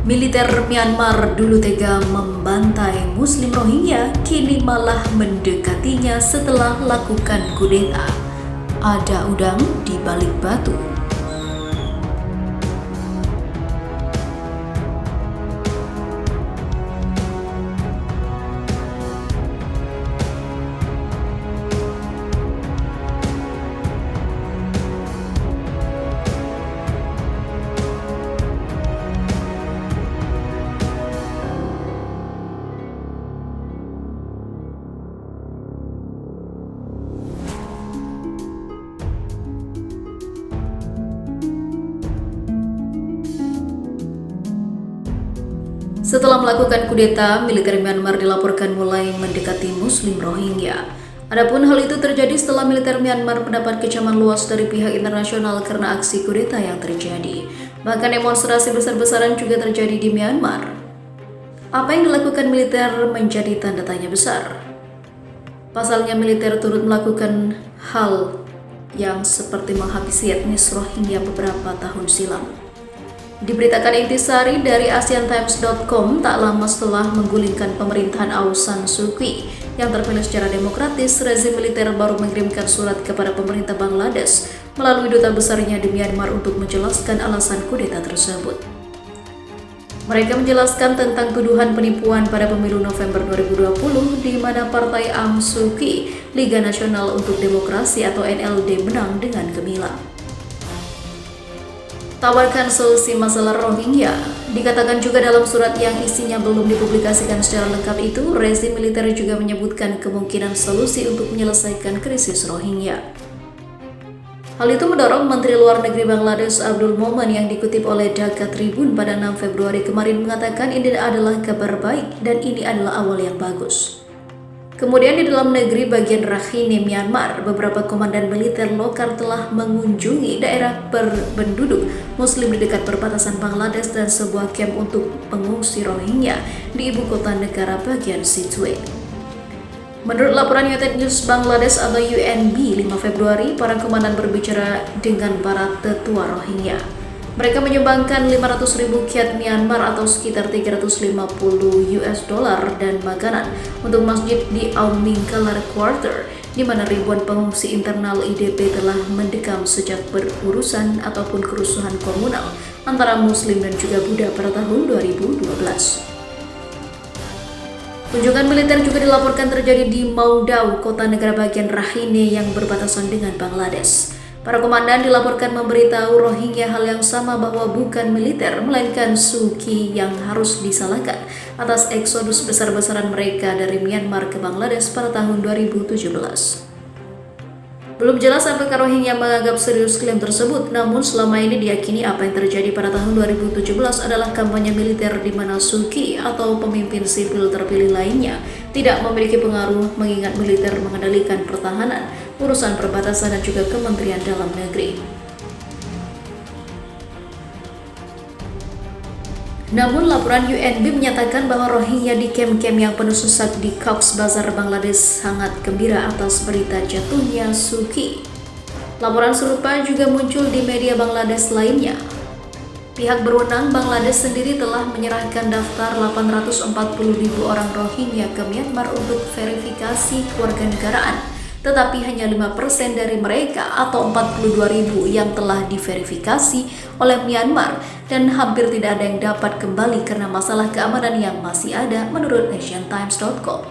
Militer Myanmar dulu tega membantai Muslim Rohingya, kini malah mendekatinya setelah lakukan kudeta. Ada udang di balik batu. Setelah melakukan kudeta, militer Myanmar dilaporkan mulai mendekati Muslim Rohingya. Adapun hal itu terjadi setelah militer Myanmar mendapat kecaman luas dari pihak internasional karena aksi kudeta yang terjadi. Bahkan demonstrasi besar-besaran juga terjadi di Myanmar. Apa yang dilakukan militer menjadi tanda tanya besar. Pasalnya militer turut melakukan hal yang seperti menghabisi etnis Rohingya beberapa tahun silam. Diberitakan intisari dari AsianTimes.com tak lama setelah menggulingkan pemerintahan Aung San Suu Kyi yang terpilih secara demokratis, rezim militer baru mengirimkan surat kepada pemerintah Bangladesh melalui duta besarnya di Myanmar untuk menjelaskan alasan kudeta tersebut. Mereka menjelaskan tentang tuduhan penipuan pada pemilu November 2020 di mana partai Aung San Suu Kyi, Liga Nasional untuk Demokrasi atau NLD menang dengan gemilang. Tawarkan solusi masalah Rohingya. Dikatakan juga dalam surat yang isinya belum dipublikasikan secara lengkap itu, rezim militer juga menyebutkan kemungkinan solusi untuk menyelesaikan krisis Rohingya. Hal itu mendorong Menteri Luar Negeri Bangladesh Abdul Momen yang dikutip oleh Dhaka Tribun pada 6 Februari kemarin mengatakan ini adalah kabar baik dan ini adalah awal yang bagus. Kemudian di dalam negeri bagian Rakhine, Myanmar, beberapa komandan militer lokal telah mengunjungi daerah berpenduduk Muslim di dekat perbatasan Bangladesh dan sebuah kamp untuk pengungsi Rohingya di ibu kota negara bagian Sittwe. Menurut laporan United News Bangladesh atau UNB 5 Februari, para komandan berbicara dengan para tetua Rohingya. Mereka menyumbangkan 500.000 kyat Myanmar atau sekitar $350 dan makanan untuk masjid di Aung Mingkalar Quarter, di mana ribuan pengungsi internal IDP telah mendekam sejak berurusan ataupun kerusuhan komunal antara Muslim dan juga Buddha pada tahun 2012. Kunjungan militer juga dilaporkan terjadi di Mau Dau, kota negara bagian Rakhine yang berbatasan dengan Bangladesh. Para komandan dilaporkan memberitahu Rohingya hal yang sama bahwa bukan militer, melainkan Suu Kyi yang harus disalahkan atas eksodus besar-besaran mereka dari Myanmar ke Bangladesh pada tahun 2017. Belum jelas apakah Rohingya menganggap serius klaim tersebut, namun selama ini diyakini apa yang terjadi pada tahun 2017 adalah kampanye militer di mana Suu Kyi atau pemimpin sipil terpilih lainnya tidak memiliki pengaruh mengingat militer mengendalikan pertahanan, urusan perbatasan dan juga Kementerian Dalam Negeri. Namun laporan UNB menyatakan bahwa Rohingya di kamp-kamp yang penuh sesak di Cox's Bazar, Bangladesh sangat gembira atas berita jatuhnya Suu Kyi. Laporan serupa juga muncul di media Bangladesh lainnya. Pihak berwenang Bangladesh sendiri telah menyerahkan daftar 840.000 orang Rohingya ke Myanmar untuk verifikasi kewarganegaraan. Tetapi hanya 5% dari mereka atau 42.000 yang telah diverifikasi oleh Myanmar dan hampir tidak ada yang dapat kembali karena masalah keamanan yang masih ada menurut AsianTimes.com.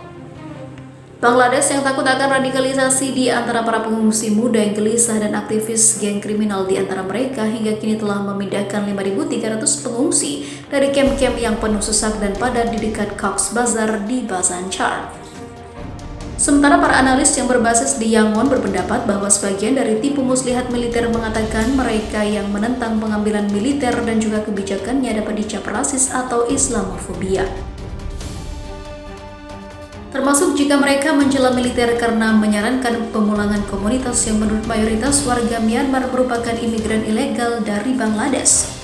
Bangladesh yang takut akan radikalisasi di antara para pengungsi muda yang gelisah dan aktivis geng kriminal di antara mereka hingga kini telah memindahkan 5.300 pengungsi dari kamp-kamp yang penuh sesak dan padat di dekat Cox's Bazar di Bhasan Char. Sementara para analis yang berbasis di Yangon berpendapat bahwa sebagian dari tipu muslihat militer mengatakan mereka yang menentang pengambilan militer dan juga kebijakannya dapat dicap rasis atau Islamofobia. Termasuk jika mereka mencela militer karena menyarankan pemulangan komunitas yang menurut mayoritas warga Myanmar merupakan imigran ilegal dari Bangladesh.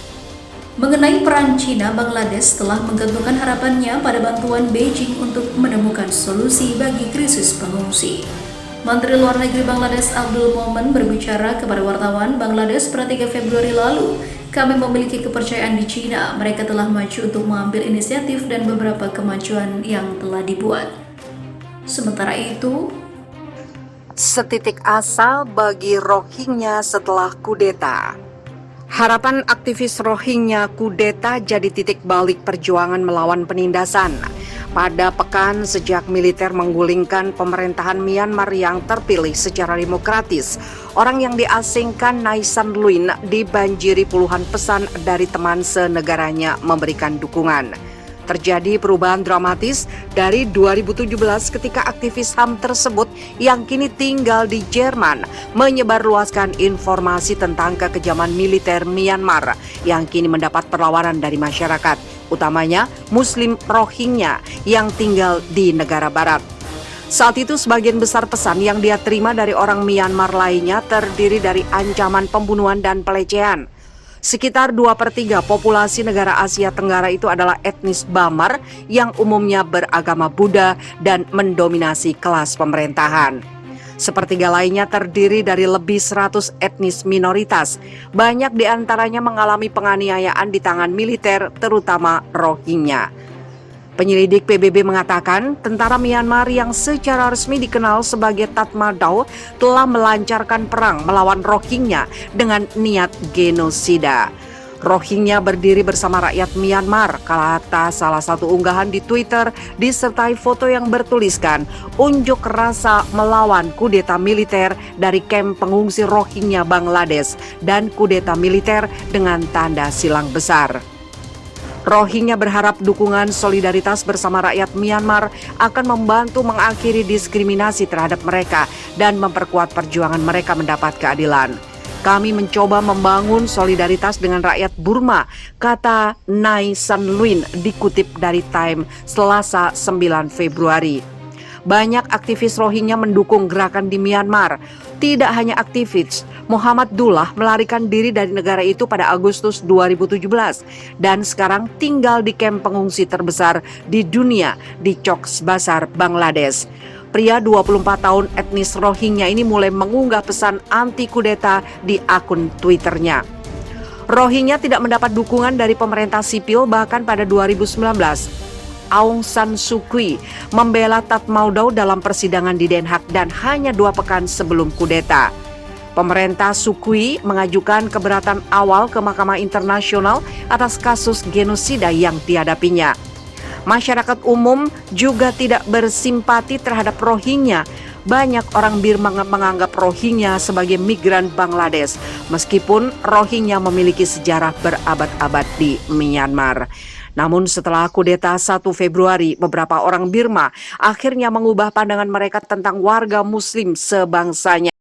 Mengenai peran China, Bangladesh telah menggantungkan harapannya pada bantuan Beijing untuk menemukan solusi bagi krisis pengungsi. Menteri Luar Negeri Bangladesh Abdul Momen berbicara kepada wartawan Bangladesh pada 3 Februari lalu. Kami memiliki kepercayaan di China, mereka telah maju untuk mengambil inisiatif dan beberapa kemajuan yang telah dibuat. Sementara itu, setitik asa bagi Rohingya setelah kudeta. Harapan aktivis Rohingya kudeta jadi titik balik perjuangan melawan penindasan. Pada pekan sejak militer menggulingkan pemerintahan Myanmar yang terpilih secara demokratis, orang yang diasingkan Nay San Luin dibanjiri puluhan pesan dari teman senegaranya memberikan dukungan. Terjadi perubahan dramatis dari 2017 ketika aktivis HAM tersebut yang kini tinggal di Jerman menyebarluaskan informasi tentang kekejaman militer Myanmar yang kini mendapat perlawanan dari masyarakat, utamanya Muslim Rohingya yang tinggal di negara barat. Saat itu sebagian besar pesan yang dia terima dari orang Myanmar lainnya terdiri dari ancaman pembunuhan dan pelecehan. Sekitar 2/3 populasi negara Asia Tenggara itu adalah etnis Bamar yang umumnya beragama Buddha dan mendominasi kelas pemerintahan. Sepertiga lainnya terdiri dari lebih 100 etnis minoritas. Banyak di antaranya mengalami penganiayaan di tangan militer, terutama Rohingya. Penyelidik PBB mengatakan tentara Myanmar yang secara resmi dikenal sebagai Tatmadaw telah melancarkan perang melawan Rohingya dengan niat genosida. Rohingya berdiri bersama rakyat Myanmar, kata salah satu unggahan di Twitter disertai foto yang bertuliskan unjuk rasa melawan kudeta militer dari kamp pengungsi Rohingya Bangladesh dan kudeta militer dengan tanda silang besar. Rohingya berharap dukungan solidaritas bersama rakyat Myanmar akan membantu mengakhiri diskriminasi terhadap mereka dan memperkuat perjuangan mereka mendapat keadilan. Kami mencoba membangun solidaritas dengan rakyat Burma, kata Nay San Luin dikutip dari Time Selasa 9 Februari. Banyak aktivis Rohingya mendukung gerakan di Myanmar. Tidak hanya aktivis, Muhammad Dullah melarikan diri dari negara itu pada Agustus 2017 dan sekarang tinggal di kamp pengungsi terbesar di dunia di Cox's Bazar, Bangladesh. Pria 24 tahun etnis Rohingya ini mulai mengunggah pesan anti kudeta di akun Twitternya. Rohingya tidak mendapat dukungan dari pemerintah sipil bahkan pada 2019. Aung San Suu Kyi membela Tatmadaw dalam persidangan di Den Haag dan hanya 2 pekan sebelum kudeta. Pemerintah Suu Kyi mengajukan keberatan awal ke Mahkamah Internasional atas kasus genosida yang dihadapinya. Masyarakat umum juga tidak bersimpati terhadap Rohingya. Banyak orang Burma menganggap Rohingya sebagai migran Bangladesh, meskipun Rohingya memiliki sejarah berabad-abad di Myanmar. Namun setelah kudeta 1 Februari, beberapa orang Burma akhirnya mengubah pandangan mereka tentang warga Muslim sebangsanya.